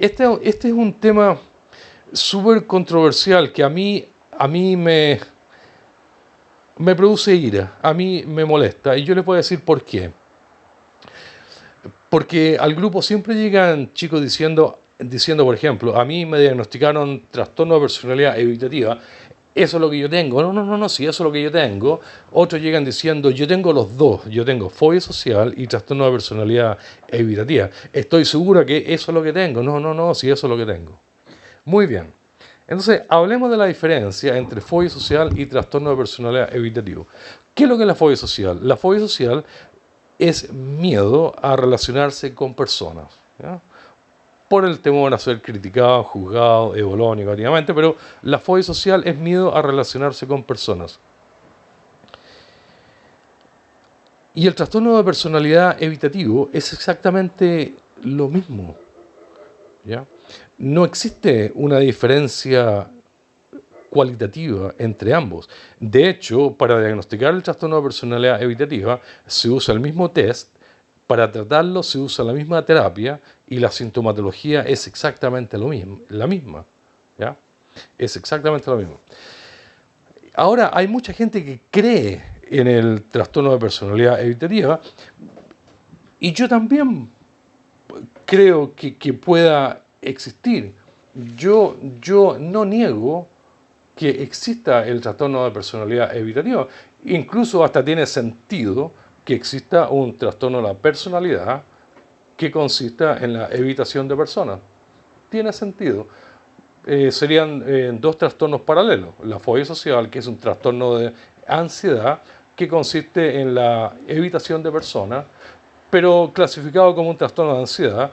Este es un tema súper controversial que a mí me produce ira, a mí me molesta, y yo le puedo decir por qué. Porque al grupo siempre llegan chicos diciendo, por ejemplo, a mí me diagnosticaron trastorno de personalidad evitativa, eso es lo que yo tengo. No, no, no, no, si eso es lo que yo tengo. Otros llegan diciendo, yo tengo los dos, yo tengo fobia social y trastorno de personalidad evitativa. Estoy segura que eso es lo que tengo. No, no, no, si eso es lo que tengo. Muy bien. Entonces, hablemos de la diferencia entre fobia social y trastorno de personalidad evitativo. ¿Qué es lo que es la fobia social? La fobia social es miedo a relacionarse con personas, ¿ya? Por el temor a ser criticado, juzgado, evaluado negativamente, pero la fobia social es miedo a relacionarse con personas. Y el trastorno de personalidad evitativo es exactamente lo mismo, ¿ya? No existe una diferencia cualitativa entre ambos. De hecho, para diagnosticar el trastorno de personalidad evitativa se usa el mismo test, para tratarlo se usa la misma terapia y la sintomatología es exactamente la misma, ¿ya? Es exactamente lo mismo. Ahora, hay mucha gente que cree en el trastorno de personalidad evitativa y yo también creo que pueda existir. Yo no niego que exista el trastorno de personalidad evitativa. Incluso hasta tiene sentido que exista un trastorno de la personalidad que consista en la evitación de personas. Tiene sentido. Serían dos trastornos paralelos. La fobia social, que es un trastorno de ansiedad que consiste en la evitación de personas, pero clasificado como un trastorno de ansiedad.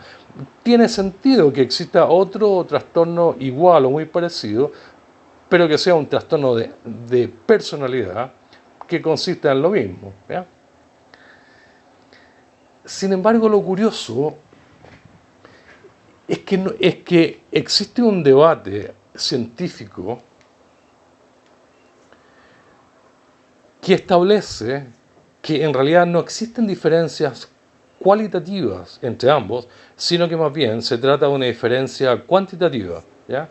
Tiene sentido que exista otro trastorno igual o muy parecido, pero que sea un trastorno de personalidad que consista en lo mismo, ¿ya? Sin embargo, lo curioso es que existe un debate científico que establece que en realidad no existen diferencias cualitativas entre ambos, sino que más bien se trata de una diferencia cuantitativa, ¿ya?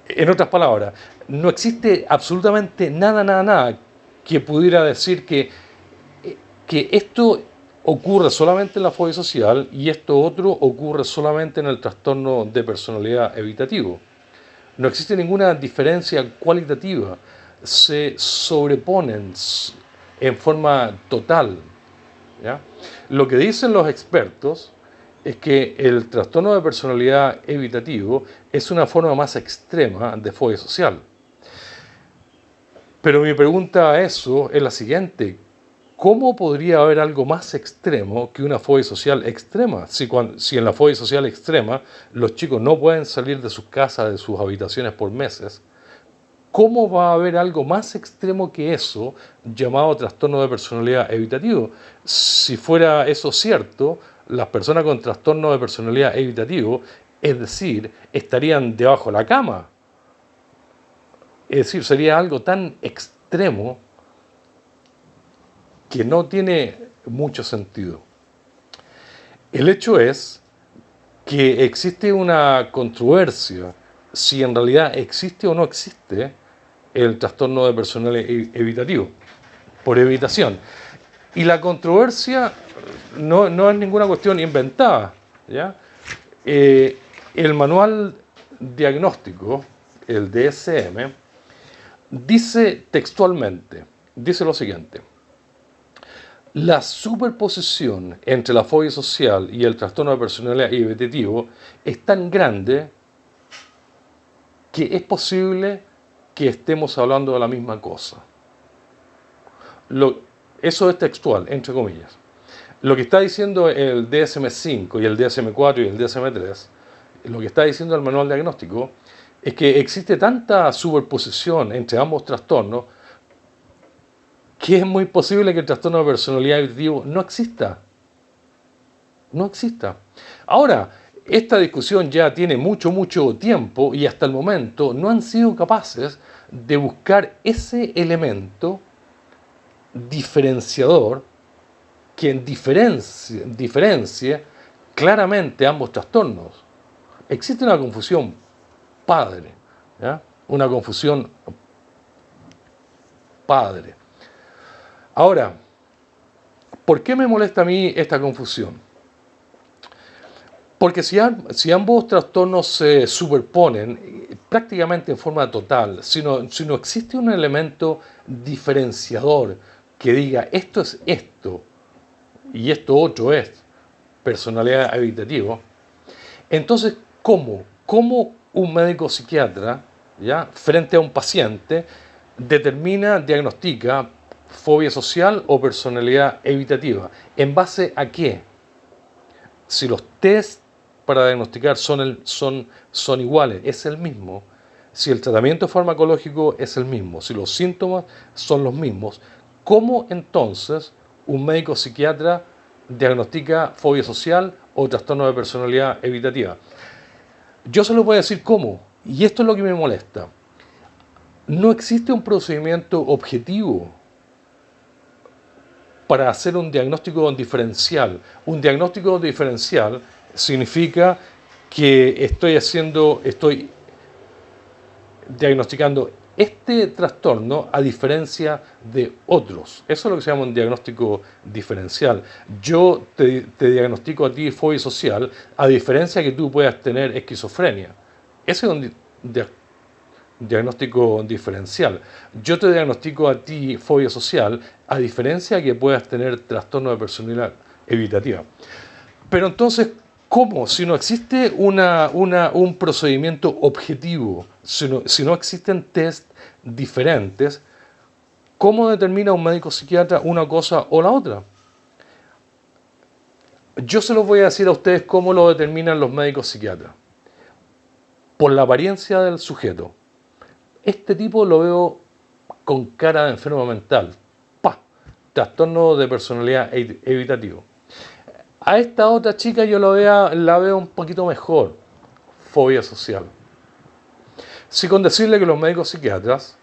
En otras palabras, no existe absolutamente nada que pudiera decir que esto ocurre solamente en la fobia social y esto otro ocurre solamente en el trastorno de personalidad evitativo. No existe ninguna diferencia cualitativa, se sobreponen en forma total, ¿ya? Lo que dicen los expertos es que el trastorno de personalidad evitativo es una forma más extrema de fobia social. Pero mi pregunta a eso es la siguiente: ¿cómo podría haber algo más extremo que una fobia social extrema? Si en la fobia social extrema los chicos no pueden salir de sus casas, de sus habitaciones por meses, ¿cómo va a haber algo más extremo que eso llamado trastorno de personalidad evitativo? Si fuera eso cierto, las personas con trastorno de personalidad evitativo, es decir, estarían debajo de la cama. Es decir, sería algo tan extremo que no tiene mucho sentido. El hecho es que existe una controversia si en realidad existe o no existe el trastorno de personalidad evitativo, por evitación. Y la controversia no es ninguna cuestión inventada, ¿ya? El manual diagnóstico, el DSM, dice textualmente, dice lo siguiente: la superposición entre la fobia social y el trastorno de personalidad evitativo es tan grande que es posible que estemos hablando de la misma cosa. Eso es textual, entre comillas. Lo que está diciendo el DSM-5 y el DSM-4 y el DSM-3, lo que está diciendo el manual diagnóstico, es que existe tanta superposición entre ambos trastornos que es muy posible que el trastorno de personalidad evitativo no exista. No exista. Ahora, esta discusión ya tiene mucho tiempo y hasta el momento no han sido capaces de buscar ese elemento diferenciador que diferencie claramente ambos trastornos. Existe una confusión padre, ¿ya? Una confusión padre. Ahora, ¿por qué me molesta a mí esta confusión? Porque si ambos trastornos se superponen prácticamente en forma total, si no existe un elemento diferenciador que diga esto es esto y esto otro es personalidad evitativa, entonces ¿cómo un médico psiquiatra, ¿ya?, frente a un paciente determina, diagnostica fobia social o personalidad evitativa? ¿En base a qué? Si los test para diagnosticar son iguales, es el mismo, si el tratamiento farmacológico es el mismo, si los síntomas son los mismos, ¿cómo entonces un médico psiquiatra diagnostica fobia social o trastorno de personalidad evitativa? Yo se lo voy a decir cómo, y esto es lo que me molesta. No existe un procedimiento objetivo para hacer un diagnóstico diferencial. Un diagnóstico diferencial significa que estoy diagnosticando este trastorno a diferencia de otros. Eso es lo que se llama un diagnóstico diferencial. Yo te diagnostico a ti fobia social a diferencia que tú puedas tener esquizofrenia. Ese es un diagnóstico diferencial. Yo te diagnostico a ti fobia social a diferencia que puedas tener trastorno de personalidad evitativa. Pero entonces, ¿cómo? Si no existe un procedimiento objetivo, si no existen test diferentes, ¿cómo determina un médico psiquiatra una cosa o la otra? Yo se los voy a decir a ustedes cómo lo determinan los médicos psiquiatras. Por la apariencia del sujeto. Este tipo lo veo con cara de enfermo mental. ¡Pah! Trastorno de personalidad evitativo. A esta otra chica yo la veo un poquito mejor. Fobia social. Sí, con decirle que los médicos psiquiatras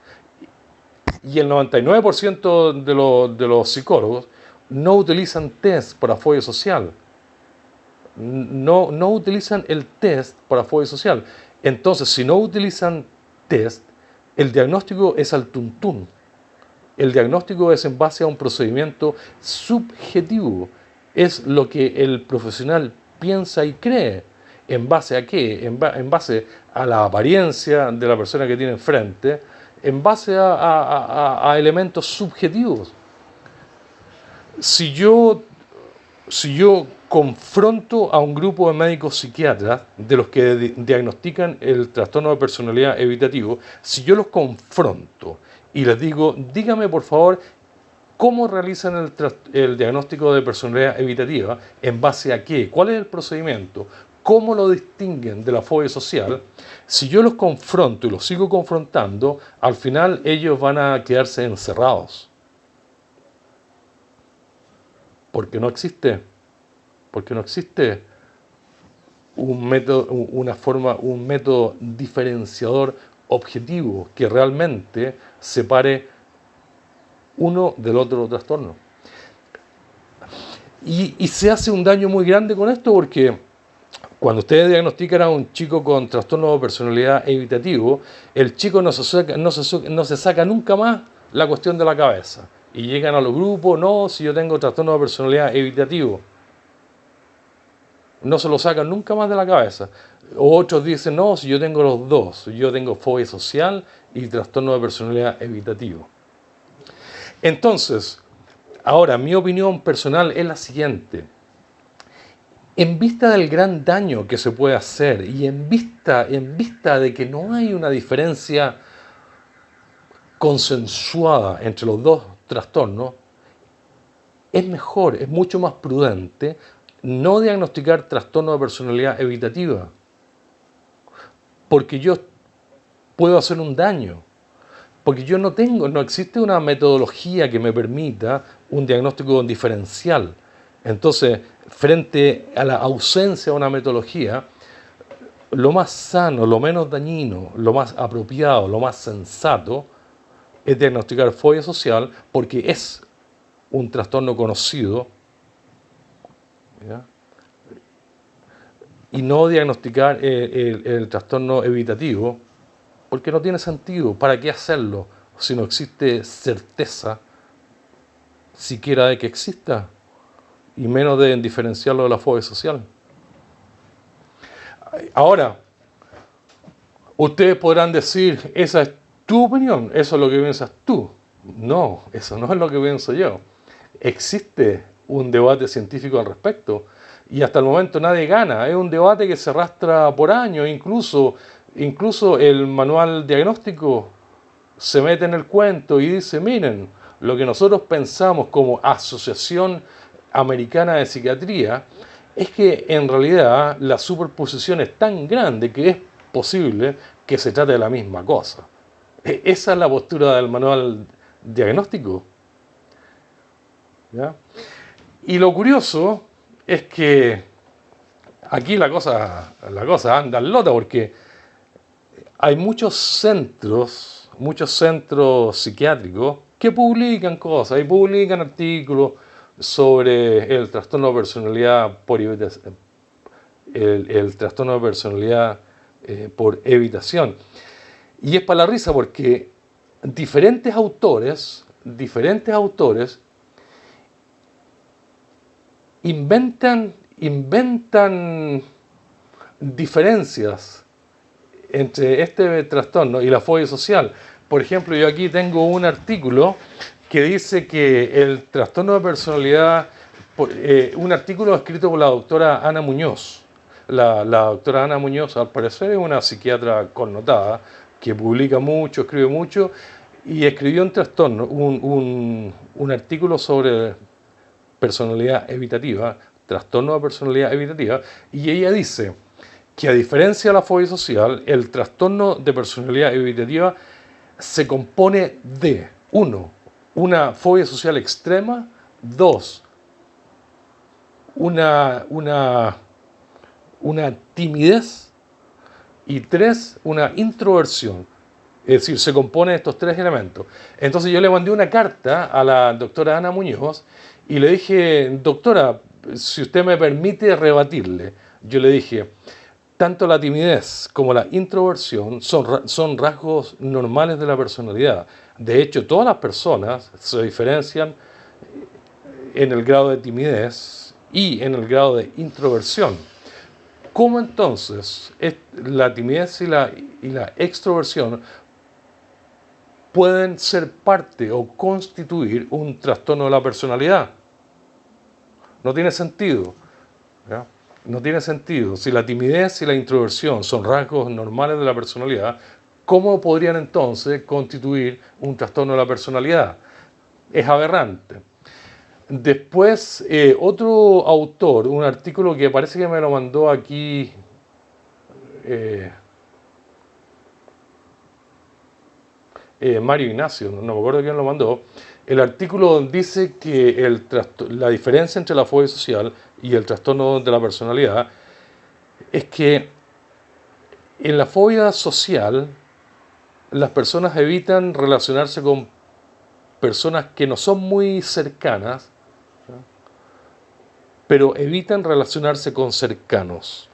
y el 99% de los psicólogos no utilizan test para fobia social. No utilizan el test para fobia social. Entonces, si no utilizan test, el diagnóstico es al tuntún. El diagnóstico es en base a un procedimiento subjetivo. Es lo que el profesional piensa y cree. ¿En base a qué? En base a la apariencia de la persona que tiene enfrente, en base a elementos subjetivos. Si yo confronto a un grupo de médicos psiquiatras de los que diagnostican el trastorno de personalidad evitativo, si yo los confronto y les digo, dígame por favor, ¿cómo realizan el diagnóstico de personalidad evitativa? ¿En base a qué? ¿Cuál es el procedimiento? ¿Cómo lo distinguen de la fobia social? Si yo los confronto y los sigo confrontando, al final ellos van a quedarse encerrados. Porque no existe un método diferenciador objetivo que realmente separe uno del otro trastorno. Y se hace un daño muy grande con esto porque cuando ustedes diagnostican a un chico con trastorno de personalidad evitativo, el chico no se saca nunca más la cuestión de la cabeza. Y llegan a los grupos, no, si yo tengo trastorno de personalidad evitativo. No se lo sacan nunca más de la cabeza. O otros dicen, no, si yo tengo los dos, yo tengo fobia social y trastorno de personalidad evitativo. Entonces, ahora, mi opinión personal es la siguiente. En vista del gran daño que se puede hacer y en vista de que no hay una diferencia consensuada entre los dos trastornos, es mejor, es mucho más prudente no diagnosticar trastorno de personalidad evitativa, porque yo puedo hacer un daño, porque no existe una metodología que me permita un diagnóstico diferencial. Entonces, frente a la ausencia de una metodología, lo más sano, lo menos dañino, lo más apropiado, lo más sensato es diagnosticar fobia social porque es un trastorno conocido, ¿ya? y no diagnosticar el trastorno evitativo, porque no tiene sentido. ¿Para qué hacerlo si no existe certeza siquiera de que exista, y menos de diferenciarlo de la fobia social? Ahora, ustedes podrán decir, esa es tu opinión, eso es lo que piensas tú. No, eso no es lo que pienso yo. Existe un debate científico al respecto y hasta el momento nadie gana. Es un debate que se arrastra por años, incluso el manual diagnóstico se mete en el cuento y dice, miren, lo que nosotros pensamos como Asociación Americana de Psiquiatría es que en realidad la superposición es tan grande que es posible que se trate de la misma cosa. Esa es la postura del manual diagnóstico, ¿ya? Y lo curioso es que aquí la cosa anda en lota, porque hay muchos centros psiquiátricos que publican cosas y publican artículos sobre el trastorno de personalidad por el trastorno de personalidad por evitación. Y es para la risa porque diferentes autores inventan diferencias entre este trastorno y la fobia social. Por ejemplo, yo aquí tengo un artículo que dice que el trastorno de personalidad, un artículo escrito por la doctora Ana Muñoz. La doctora Ana Muñoz, al parecer, es una psiquiatra connotada, que publica mucho, escribe mucho, y escribió un artículo sobre personalidad evitativa, trastorno de personalidad evitativa, y ella dice que a diferencia de la fobia social, el trastorno de personalidad evitativa se compone de 1. Una fobia social extrema, 2. Una timidez, y 3. Una introversión. Es decir, se compone de estos 3 elementos. Entonces yo le mandé una carta a la doctora Ana Muñoz y le dije, doctora, si usted me permite rebatirle. Yo le dije, tanto la timidez como la introversión son rasgos normales de la personalidad. De hecho, todas las personas se diferencian en el grado de timidez y en el grado de introversión. ¿Cómo entonces la timidez y la extroversión pueden ser parte o constituir un trastorno de la personalidad? No tiene sentido, ¿ya? No tiene sentido. Si la timidez y la introversión son rasgos normales de la personalidad, ¿cómo podrían entonces constituir un trastorno de la personalidad? Es aberrante. Después, otro autor, un artículo que parece que me lo mandó aquí Mario Ignacio, no me acuerdo quién lo mandó. El artículo dice que la diferencia entre la fobia social y el trastorno de la personalidad es que en la fobia social las personas evitan relacionarse con personas que no son muy cercanas, ¿sí?, pero evitan relacionarse con cercanos.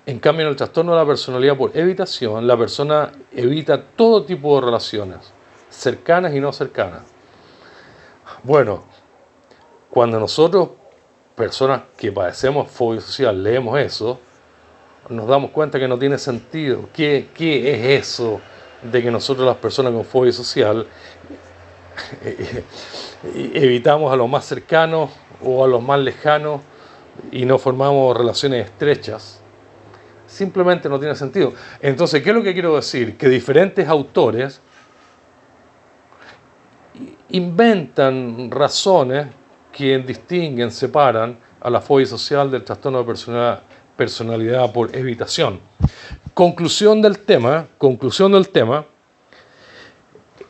En cambio, en el trastorno de la personalidad por evitación, la persona evita todo tipo de relaciones, cercanas y no cercanas. Bueno, cuando nosotros, personas que padecemos fobia social, leemos eso, nos damos cuenta que no tiene sentido. ¿Qué es eso de que nosotros, las personas con fobia social, evitamos a los más cercanos o a los más lejanos y no formamos relaciones estrechas? Simplemente no tiene sentido. Entonces, ¿qué es lo que quiero decir? Que diferentes autores inventan razones que distinguen, separan a la fobia social del trastorno de personalidad por evitación. Conclusión del tema,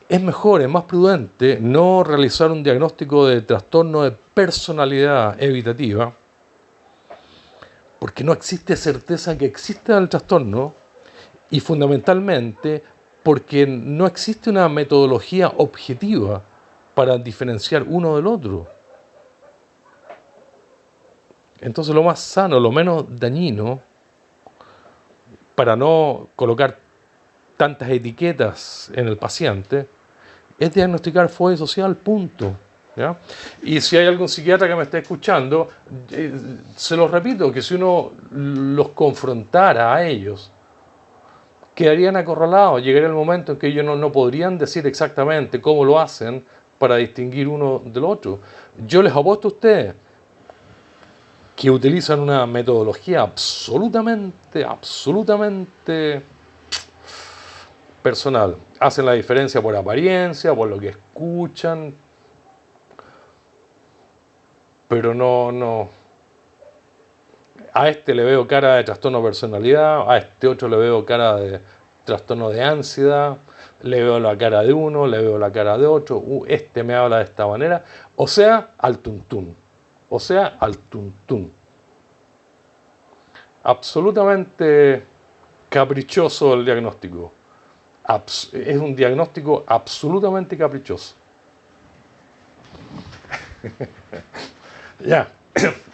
es mejor, es más prudente no realizar un diagnóstico de trastorno de personalidad evitativa, porque no existe certeza que exista el trastorno, y fundamentalmente porque no existe una metodología objetiva para diferenciar uno del otro. Entonces lo más sano, lo menos dañino, para no colocar tantas etiquetas en el paciente, es diagnosticar fobia social, punto. ¿Ya? Y si hay algún psiquiatra que me esté escuchando, se los repito, que si uno los confrontara a ellos, quedarían acorralados. Llegaría el momento en que ellos no podrían decir exactamente cómo lo hacen para distinguir uno del otro. Yo les apuesto a ustedes que utilizan una metodología absolutamente personal. Hacen la diferencia por apariencia, por lo que escuchan, pero no. A este le veo cara de trastorno de personalidad, a este otro le veo cara de trastorno de ansiedad, le veo la cara de uno, le veo la cara de otro, este me habla de esta manera, o sea, al tuntún, o sea, al tuntún. Absolutamente caprichoso el diagnóstico. Es un diagnóstico absolutamente caprichoso. Ya,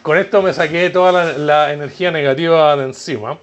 con esto me saqué toda la energía negativa de encima.